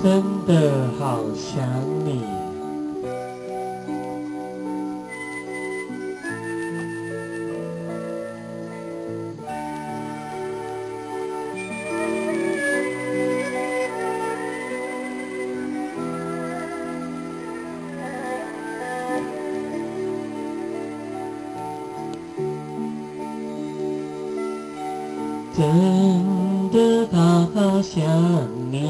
真的好想你。真的好想你，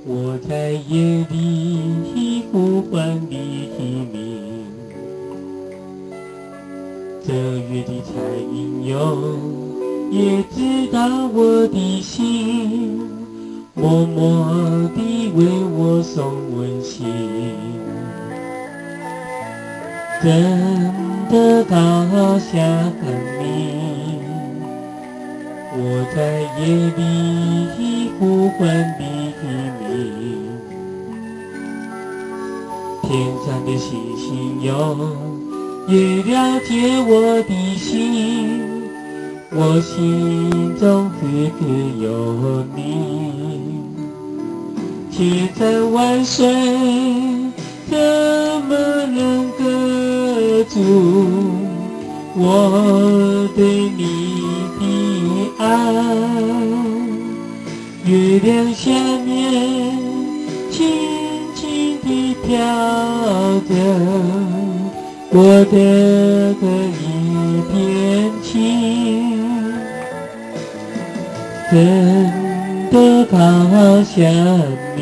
我在夜里呼唤黎明，这月的彩云哟，也知道我的心，默默地为我送温馨。真的好想你，我在夜里呼唤黎明，天上的星星哟，也了解我的心，我心中此刻有你。千山万水怎么能隔住我对你的爱？月亮下面轻轻地飘着我的一片情，真的好想你，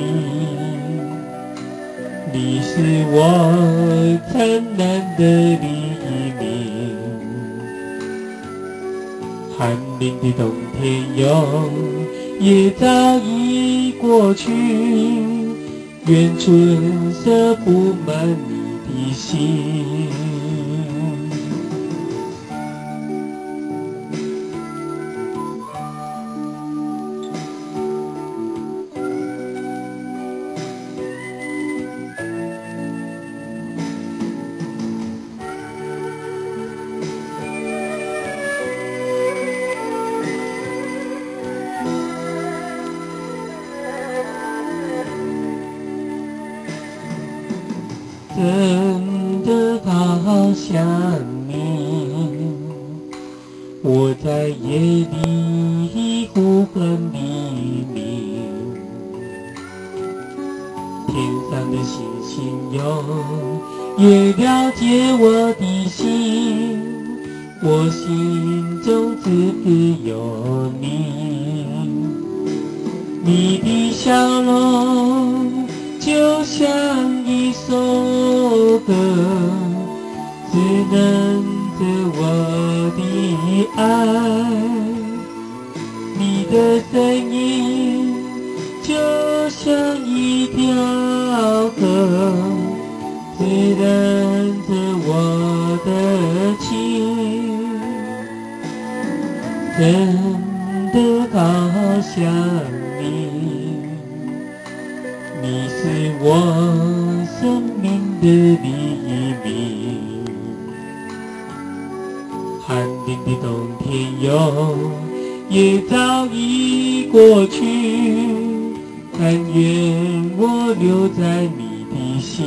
你是我灿烂的黎明。寒冷的冬天哟，也早已过去，愿春色布满你的心。真的好想你，我在夜里呼唤黎明，天上的星星哟，也了解我的心，我心中此刻有你，你的笑容就像一首歌，滋润着我的爱。你的声音就像一条河，滋润着我的情。真的好想你，你是我生命的黎明。寒冷的冬天哟，也早已过去，但愿我留在你的心。